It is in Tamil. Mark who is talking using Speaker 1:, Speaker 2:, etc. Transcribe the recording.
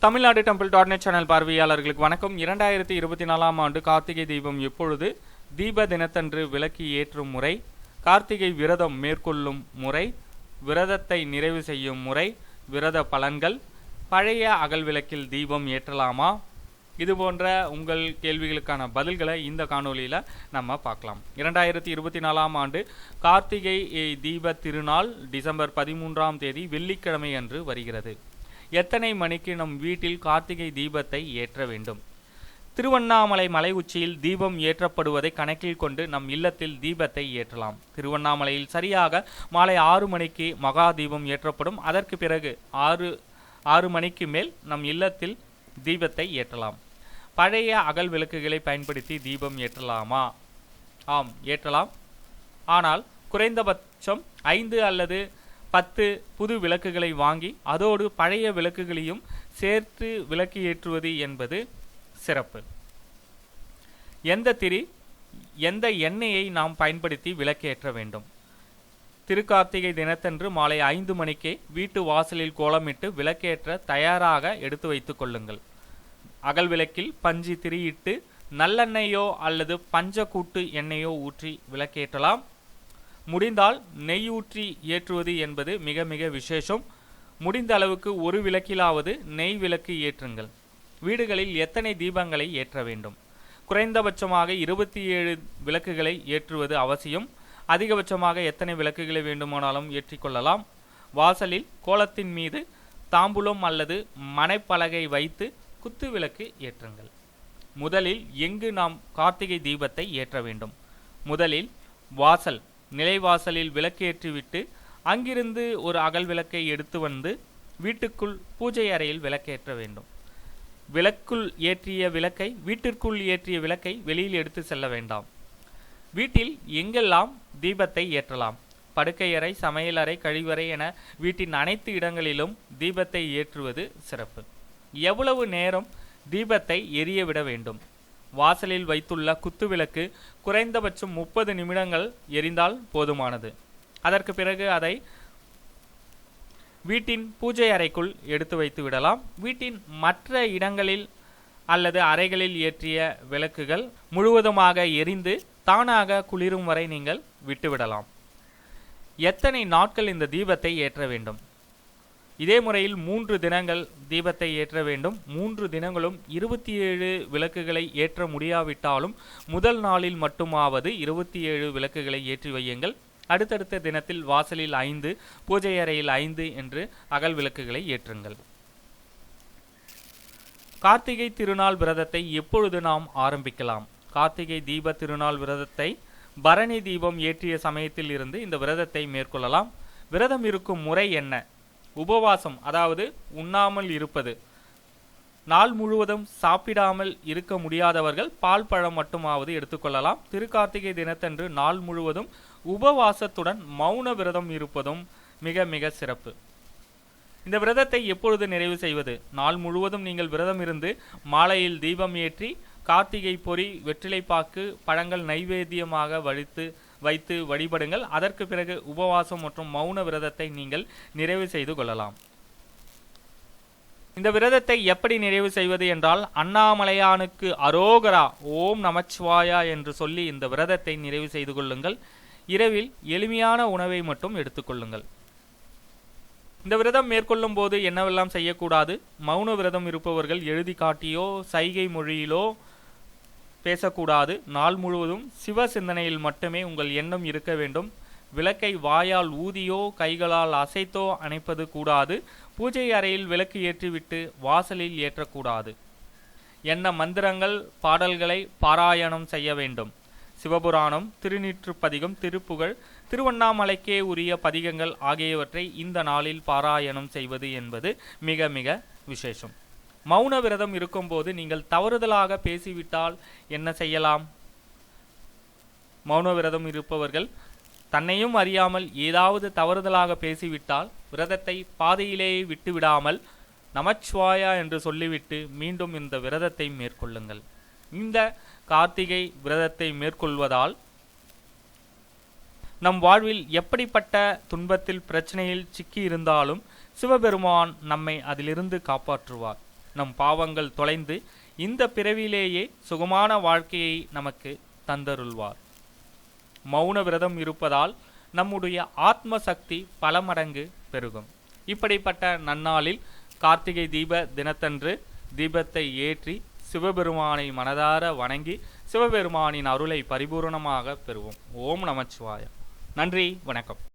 Speaker 1: தமிழ்நாடு டெம்பிள்.net சேனல் பார்வையாளர்களுக்கு வணக்கம். 2024 ஆண்டு கார்த்திகை தீபம் எப்பொழுது, தீப தினத்தன்று விளக்கு ஏற்றும் முறை, கார்த்திகை விரதம் மேற்கொள்ளும் முறை, விரதத்தை நிறைவு செய்யும் முறை, விரத பலன்கள், பழைய அகல் விளக்கில் தீபம் ஏற்றலாமா, இது போன்ற உங்கள் கேள்விகளுக்கான பதில்களை இந்த காணொலியில் நம்ம பார்க்கலாம். 2024 ஆண்டு கார்த்திகை தீப திருநாள் டிசம்பர் 13ஆம் தேதி வெள்ளிக்கிழமை அன்று வருகிறது. எத்தனை மணிக்கு நம் வீட்டில் கார்த்திகை தீபத்தை ஏற்ற வேண்டும்? திருவண்ணாமலை மலை உச்சியில் தீபம் ஏற்றப்படுவதை கணக்கில் கொண்டு நம் இல்லத்தில் தீபத்தை ஏற்றலாம். திருவண்ணாமலையில் சரியாக மாலை 6 மணிக்கு மகா தீபம் ஏற்றப்படும். அதற்கு பிறகு 6 மணிக்கு மேல் நம் இல்லத்தில் தீபத்தை ஏற்றலாம். பழைய அகல் விளக்குகளை பயன்படுத்தி தீபம் ஏற்றலாமா? ஆம், ஏற்றலாம். ஆனால் குறைந்தபட்சம் 5 அல்லது 10 புது விளக்குகளை வாங்கி அதோடு பழைய விளக்குகளையும் சேர்த்து விளக்கு ஏற்றுவது என்பது சிறப்பு. எந்த திரி, எந்த எண்ணெயை நாம் பயன்படுத்தி விளக்கேற்ற வேண்டும்? திருக்கார்த்திகை தினத்தன்று மாலை 5 மணிக்கே வீட்டு வாசலில் கோலமிட்டு விளக்கேற்ற தயாராக எடுத்து வைத்துக் கொள்ளுங்கள். அகல் விளக்கில் பஞ்சு திரியிட்டு நல்லெண்ணெயோ அல்லது பஞ்சக்கூட்டு எண்ணெயோ ஊற்றி விளக்கேற்றலாம். முடிந்தால் நெய் ஊற்றி ஏற்றுவது என்பது மிக மிக விசேஷம். முடிந்த அளவுக்கு ஒரு விளக்கிலாவது நெய் விளக்கு ஏற்றுங்கள். வீடுகளில் எத்தனை தீபங்களை ஏற்ற வேண்டும்? குறைந்தபட்சமாக 27 விளக்குகளை ஏற்றுவது அவசியம். அதிகபட்சமாக எத்தனை விளக்குகளை வேண்டுமானாலும் ஏற்றிக்கொள்ளலாம். வாசலில் கோலத்தின் மீது தாம்பூலம் அல்லது மனைப்பலகை வைத்து குத்து விளக்கு ஏற்றுங்கள். முதலில் எங்கு நாம் கார்த்திகை தீபத்தை ஏற்ற வேண்டும்? முதலில் வாசல், நிலைவாசலில் விளக்கேற்றிவிட்டு அங்கிருந்து ஒரு அகல் விளக்கை எடுத்து வந்து வீட்டுக்குள் பூஜை அறையில் விளக்கேற்ற வேண்டும். விளக்குள் ஏற்றிய விளக்கை, வீட்டிற்குள் ஏற்றிய விளக்கை வெளியில் எடுத்து செல்ல வேண்டாம். வீட்டில் எங்கெல்லாம் தீபத்தை ஏற்றலாம்? படுக்கையறை, சமையலறை, கழிவறை என வீட்டின் அனைத்து இடங்களிலும் தீபத்தை ஏற்றுவது சிறப்பு. எவ்வளவு நேரம் தீபத்தை எரிய விட வேண்டும்? வாசலில் வைத்துள்ள குத்து விளக்கு குறைந்தபட்சம் 30 நிமிடங்கள் எரிந்தால் போதுமானது. அதற்கு பிறகு அதை வீட்டின் பூஜை அறைக்குள் எடுத்து வைத்து விடலாம். வீட்டின் மற்ற இடங்களில் அல்லது அறைகளில் ஏற்றிய விளக்குகள் முழுவதுமாக எரிந்து தானாக குளிரும் வரை நீங்கள் விட்டுவிடலாம். எத்தனை நாட்கள் இந்த தீபத்தை ஏற்ற வேண்டும்? இதே முறையில் 3 தினங்கள் தீபத்தை ஏற்ற வேண்டும். 3 தினங்களும் 27 விளக்குகளை ஏற்ற முடியாவிட்டாலும் முதல் நாளில் மட்டுமாவது 27 விளக்குகளை ஏற்றி வையுங்கள். அடுத்தடுத்த தினத்தில் வாசலில் 5, பூஜை அறையில் 5 என்று அகல் விளக்குகளை ஏற்றுங்கள். கார்த்திகை திருநாள் விரதத்தை எப்பொழுது நாம் ஆரம்பிக்கலாம்? கார்த்திகை தீப திருநாள் விரதத்தை பரணி தீபம் ஏற்றிய சமயத்தில் இருந்து இந்த விரதத்தை மேற்கொள்ளலாம். விரதம் இருக்கும் முறை என்ன? உபவாசம், அதாவது உண்ணாமல் இருப்பது. நாள் முழுவதும் சாப்பிடாமல் இருக்க முடியாதவர்கள் பால் பழம் மட்டுமாவது எடுத்துக்கொள்ளலாம். திருக்கார்த்திகை தினத்தன்று நாள் முழுவதும் உபவாசத்துடன் மௌன விரதம் இருப்பதும் மிக மிக சிறப்பு. இந்த விரதத்தை எப்பொழுது நிறைவு செய்வது? நாள் முழுவதும் நீங்கள் விரதம் இருந்து மாலையில் தீபம் ஏற்றி கார்த்திகை பொறி, வெற்றிலைப்பாக்கு, பழங்கள் நைவேத்தியமாக வைத்து வழிபடுங்கள். அதற்கு பிறகு உபவாசம் மற்றும் மௌன விரதத்தை நீங்கள் நிறைவு செய்து கொள்ளலாம். இந்த விரதத்தை எப்படி நிறைவு செய்வது என்றால், அண்ணாமலையானுக்கு அரோகரா, ஓம் நமச்சிவாயா என்று சொல்லி இந்த விரதத்தை நிறைவு செய்து கொள்ளுங்கள். இரவில் எளிமையான உணவை மட்டும் எடுத்துக்கொள்ளுங்கள். இந்த விரதம் மேற்கொள்ளும் போது என்னவெல்லாம் செய்யக்கூடாது? மௌன விரதம் இருப்பவர்கள் எழுதி காட்டியோ சைகை மொழியிலோ பேசக்கூடாது. நாள் முழுவதும் சிவ சிந்தனையில் மட்டுமே உங்கள் எண்ணம் இருக்க வேண்டும். விளக்கை வாயால் ஊதியோ கைகளால் அசைத்தோ அணைப்பது கூடாது. பூஜை அறையில் விளக்கு ஏற்றிவிட்டு வாசலில் ஏற்றக்கூடாது. என்ன மந்திரங்கள், பாடல்களை பாராயணம் செய்ய வேண்டும்? சிவபுராணம், திருநீற்றுப்பதிகம், திருப்புகழ், திருவண்ணாமலைக்கே உரிய பதிகங்கள் ஆகியவற்றை இந்த நாளில் பாராயணம் செய்வது என்பது மிக மிக விசேஷம். மௌன விரதம் இருக்கும்போது நீங்கள் தவறுதலாக பேசிவிட்டால் என்ன செய்யலாம்? மௌன விரதம் இருப்பவர்கள் தன்னையும் அறியாமல் ஏதாவது தவறுதலாக பேசிவிட்டால் விரதத்தை பாதையிலேயே விட்டுவிடாமல் நமச்சிவாயா என்று சொல்லிவிட்டு மீண்டும் இந்த விரதத்தை மேற்கொள்ளுங்கள். இந்த கார்த்திகை விரதத்தை மேற்கொள்வதால் நம் வாழ்வில் எப்படிப்பட்ட துன்பத்தில் பிரச்சனையில் சிக்கி இருந்தாலும் சிவபெருமான் நம்மை அதிலிருந்து காப்பாற்றுவார். நம் பாவங்கள் தொலைந்து இந்த பிறவியிலேயே சுகமான வாழ்க்கையை நமக்கு தந்தருள்வார். மௌன விரதம் இருப்பதால் நம்முடைய ஆத்ம சக்தி பல மடங்கு பெருகும். இப்படிப்பட்ட நன்னாளில் கார்த்திகை தீப தினத்தன்று தீபத்தை ஏற்றி சிவபெருமானை மனதார வணங்கி சிவபெருமானின் அருளை பரிபூரணமாக பெறுவோம். ஓம் நமச்சிவாய. நன்றி, வணக்கம்.